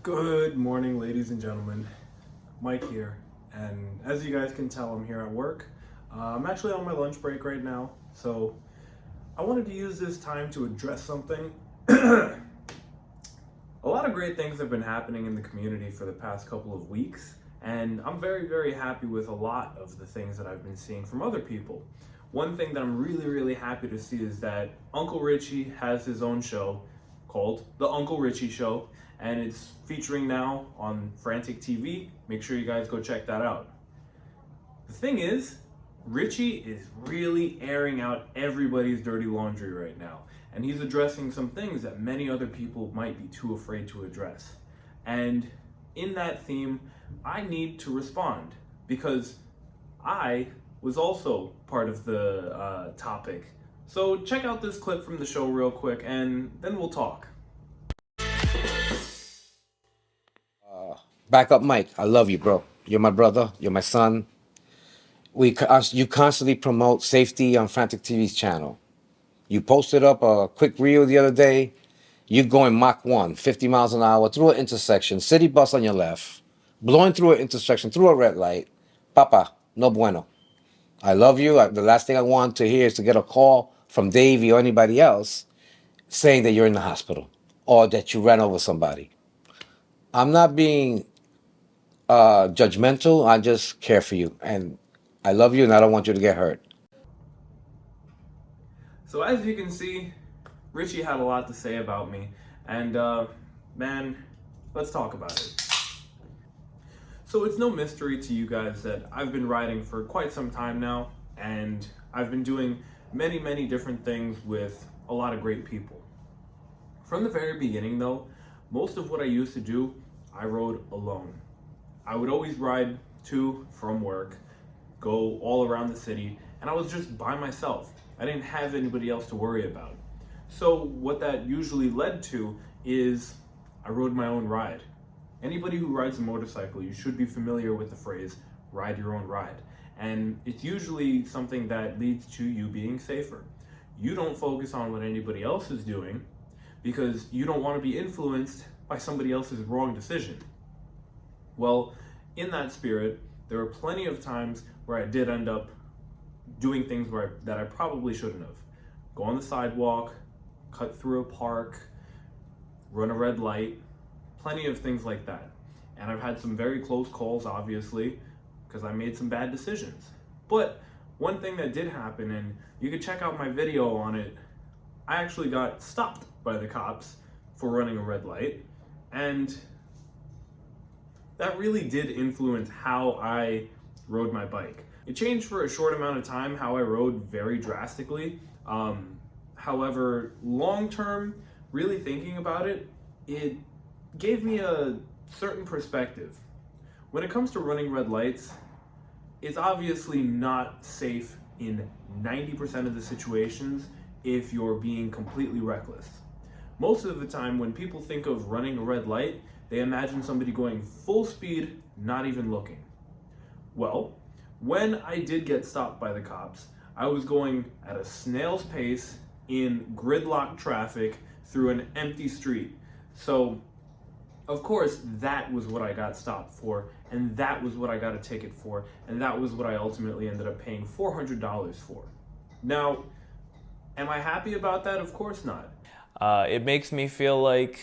Good morning, ladies and gentlemen. Mike here, and as you guys can tell, I'm here at work. I'm actually on my lunch break right now, so I wanted to use this time to address something. A lot of great things have been happening in the community for the past couple of weeks, and I'm very, very happy with a lot of the things that I've been seeing from other people. One thing that I'm really, really happy to see is that Uncle Richie has his own show called The Uncle Richie Show, and it's featuring now on Frantic TV. Make sure you guys go check that out. The thing is, Richie is really airing out everybody's dirty laundry right now, and he's addressing some things that many other people might be too afraid to address. And in that theme, I need to respond because I was also part of the topic. So check out this clip from the show real quick, and then we'll talk. Back up, Mike. I love you, bro. You're my brother. You're my son. You constantly promote safety on Frantic TV's channel. You posted up a quick reel the other day. You going Mach 1, 50 miles an hour through an intersection, city bus on your left, blowing through an intersection, through a red light. Papa, no bueno. I love you. The last thing I want to hear is to get a call from Davey or anybody else saying that you're in the hospital or that you ran over somebody. I'm not being judgmental. I just care for you, and I love you, and I don't want you to get hurt. So as you can see, Richie had a lot to say about me, and man, let's talk about it. So it's no mystery to you guys that I've been riding for quite some time now, and I've been doing many, many different things with a lot of great people. From the very beginning though, most of what I used to do, I rode alone. I would always ride to, from work, go all around the city, and I was just by myself. I didn't have anybody else to worry about. So what that usually led to is I rode my own ride. Anybody who rides a motorcycle, you should be familiar with the phrase, ride your own ride. And it's usually something that leads to you being safer. You don't focus on what anybody else is doing because you don't want to be influenced by somebody else's wrong decision. Well, in that spirit, there were plenty of times where I did end up doing things that I probably shouldn't have. Go on the sidewalk, cut through a park, run a red light, plenty of things like that. And I've had some very close calls, obviously, because I made some bad decisions. But one thing that did happen, and you can check out my video on it, I actually got stopped by the cops for running a red light, and that really did influence how I rode my bike. It changed for a short amount of time how I rode very drastically. However, long term, really thinking about it, it gave me a certain perspective. When it comes to running red lights, it's obviously not safe in 90% of the situations if you're being completely reckless. Most of the time when people think of running a red light, they imagine somebody going full speed, not even looking. Well, when I did get stopped by the cops, I was going at a snail's pace in gridlock traffic through an empty street. So, of course, that was what I got stopped for, and that was what I got a ticket for, and that was what I ultimately ended up paying $400 for. Now, am I happy about that? Of course not. It makes me feel like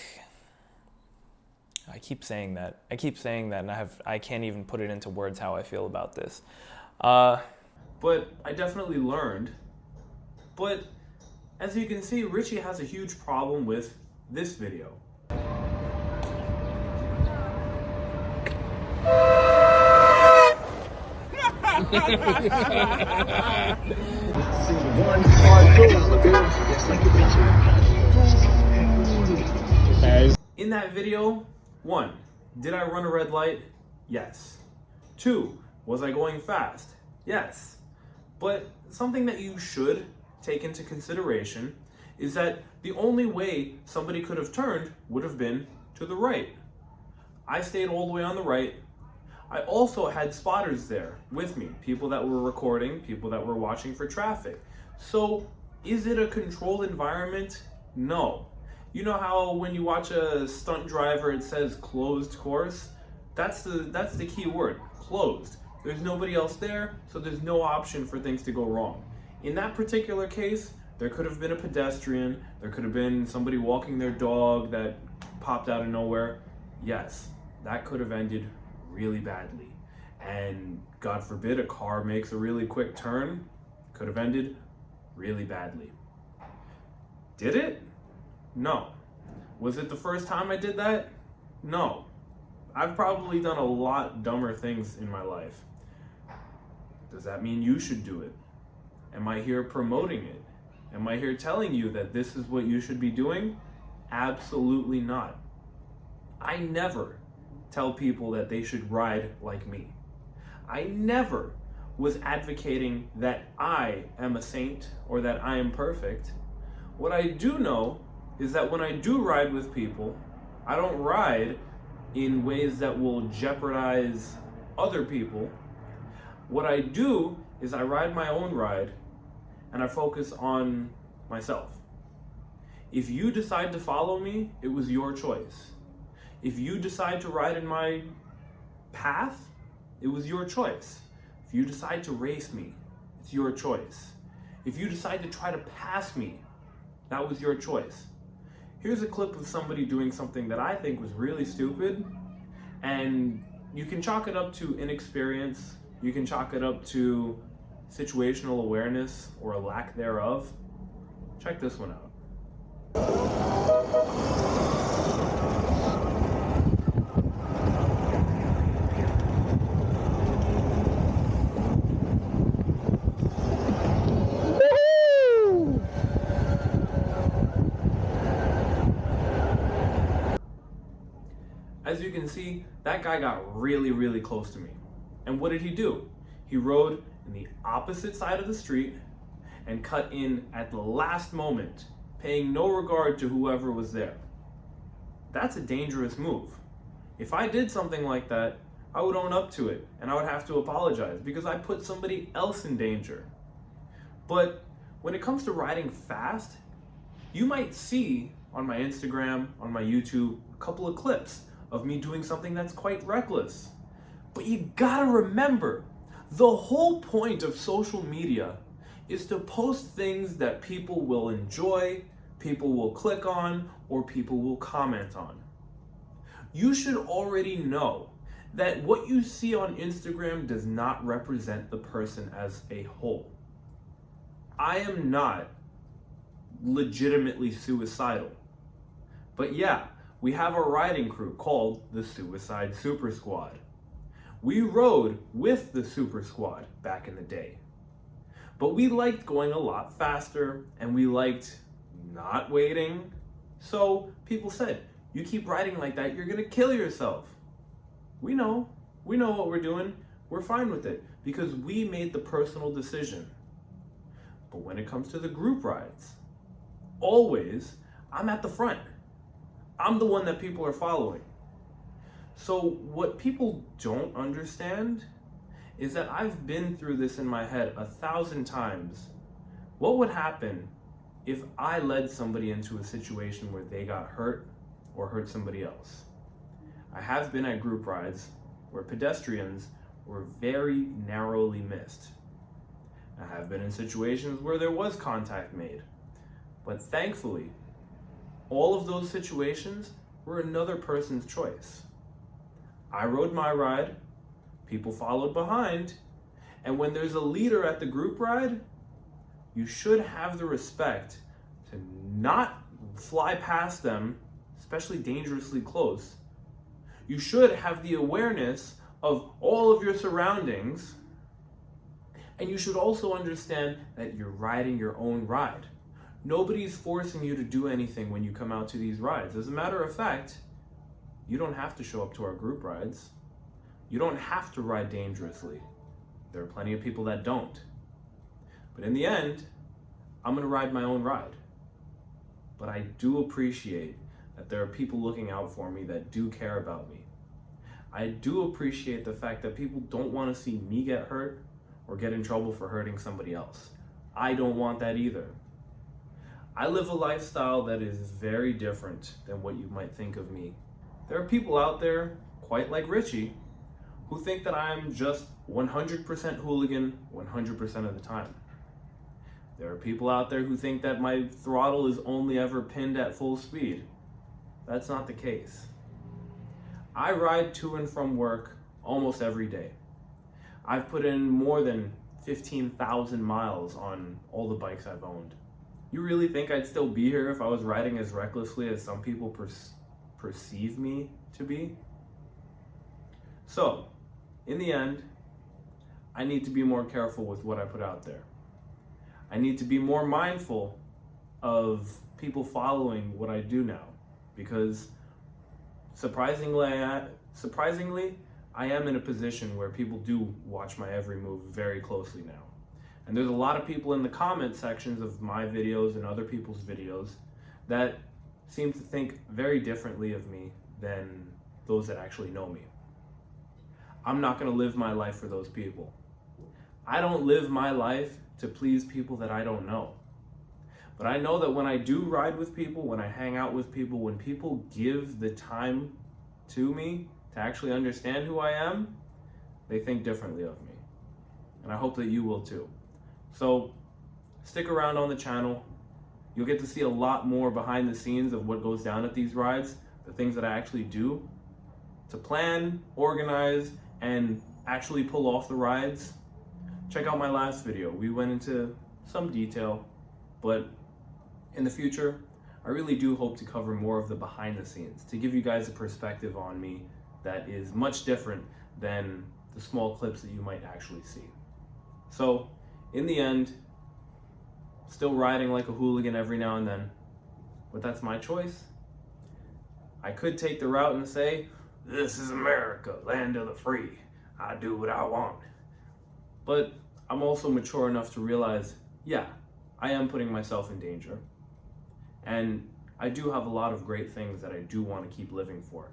I keep saying that, and I can't even put it into words how I feel about this. But I definitely learned. But as you can see, Richie has a huge problem with this video. In that video, 1, did I run a red light? Yes. 2, was I going fast? Yes. But something that you should take into consideration is that the only way somebody could have turned would have been to the right. I stayed all the way on the right. I also had spotters there with me, people that were recording, people that were watching for traffic. So is it a controlled environment? No. You know how when you watch a stunt driver it says closed course? That's the key word, closed. There's nobody else there, so there's no option for things to go wrong. In that particular case, there could have been a pedestrian, there could have been somebody walking their dog that popped out of nowhere. Yes, that could have ended really badly. And God forbid a car makes a really quick turn, could have ended really badly. Did it? No. Was it the first time I did that? No. I've probably done a lot dumber things in my life. Does that mean you should do it? Am I here promoting it? Am I here telling you that this is what you should be doing? Absolutely not. I never tell people that they should ride like me. I never was advocating that I am a saint or that I am perfect. What I do know is that when I do ride with people, I don't ride in ways that will jeopardize other people. What I do is I ride my own ride and I focus on myself. If you decide to follow me, it was your choice. If you decide to ride in my path, it was your choice. If you decide to race me, it's your choice. If you decide to try to pass me, that was your choice. Here's a clip of somebody doing something that I think was really stupid, and you can chalk it up to inexperience, you can chalk it up to situational awareness or a lack thereof. Check this one out. As you can see, that guy got really, really close to me. And what did he do? He rode in the opposite side of the street and cut in at the last moment, paying no regard to whoever was there. That's a dangerous move. If I did something like that, I would own up to it and I would have to apologize because I put somebody else in danger. But when it comes to riding fast, you might see on my Instagram, on my YouTube, a couple of clips of me doing something that's quite reckless. But you gotta remember, the whole point of social media is to post things that people will enjoy, people will click on, or people will comment on. You should already know that what you see on Instagram does not represent the person as a whole. I am not legitimately suicidal. But yeah, we have a riding crew called the Suicide Super Squad. We rode with the Super Squad back in the day. But we liked going a lot faster and we liked not waiting. So people said, you keep riding like that, you're gonna kill yourself. We know what we're doing. We're fine with it because we made the personal decision. But when it comes to the group rides, always, I'm at the front. I'm the one that people are following. So what people don't understand is that I've been through this in my head 1,000 times. What would happen if I led somebody into a situation where they got hurt or hurt somebody else? I have been at group rides where pedestrians were very narrowly missed. I have been in situations where there was contact made. But thankfully, all of those situations were another person's choice. I rode my ride, people followed behind, and when there's a leader at the group ride, you should have the respect to not fly past them, especially dangerously close. You should have the awareness of all of your surroundings, and you should also understand that you're riding your own ride. Nobody's forcing you to do anything when you come out to these rides. As a matter of fact, you don't have to show up to our group rides. You don't have to ride dangerously. There are plenty of people that don't. But in the end, I'm gonna ride my own ride. But I do appreciate that there are people looking out for me that do care about me. I do appreciate the fact that people don't want to see me get hurt or get in trouble for hurting somebody else. I don't want that either. I live a lifestyle that is very different than what you might think of me. There are people out there, quite like Richie, who think that I'm just 100% hooligan 100% of the time. There are people out there who think that my throttle is only ever pinned at full speed. That's not the case. I ride to and from work almost every day. I've put in more than 15,000 miles on all the bikes I've owned. You really think I'd still be here if I was riding as recklessly as some people perceive me to be? So, in the end, I need to be more careful with what I put out there. I need to be more mindful of people following what I do now, because surprisingly, I am in a position where people do watch my every move very closely now. And there's a lot of people in the comment sections of my videos and other people's videos that seem to think very differently of me than those that actually know me. I'm not going to live my life for those people. I don't live my life to please people that I don't know. But I know that when I do ride with people, when I hang out with people, when people give the time to me to actually understand who I am, they think differently of me. And I hope that you will too. So stick around on the channel. You'll get to see a lot more behind the scenes of what goes down at these rides, the things that I actually do to plan, organize, and actually pull off the rides. Check out my last video. We went into some detail, but in the future, I really do hope to cover more of the behind the scenes, to give you guys a perspective on me that is much different than the small clips that you might actually see. So, in the end, still riding like a hooligan every now and then, but that's my choice. I could take the route and say, this is America, land of the free. I do what I want. But I'm also mature enough to realize, yeah, I am putting myself in danger. And I do have a lot of great things that I do want to keep living for.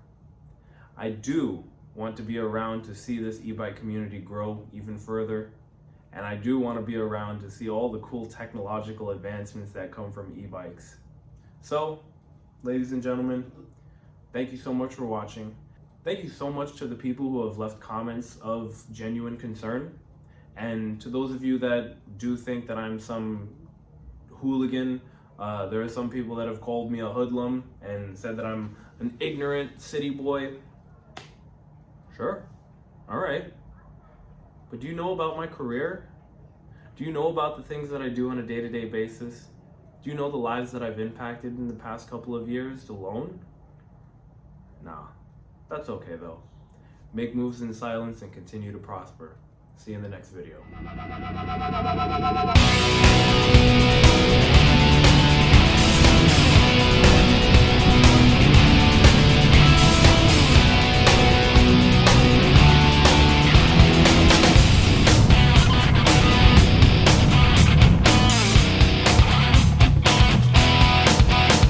I do want to be around to see this e-bike community grow even further. And I do want to be around to see all the cool technological advancements that come from e-bikes. So, ladies and gentlemen, thank you so much for watching. Thank you so much to the people who have left comments of genuine concern. And to those of you that do think that I'm some hooligan, there are some people that have called me a hoodlum and said that I'm an ignorant city boy. Sure, all right. But do you know about my career? Do you know about the things that I do on a day-to-day basis? Do you know the lives that I've impacted in the past couple of years alone? Nah, that's okay though. Make moves in silence and continue to prosper. See you in the next video.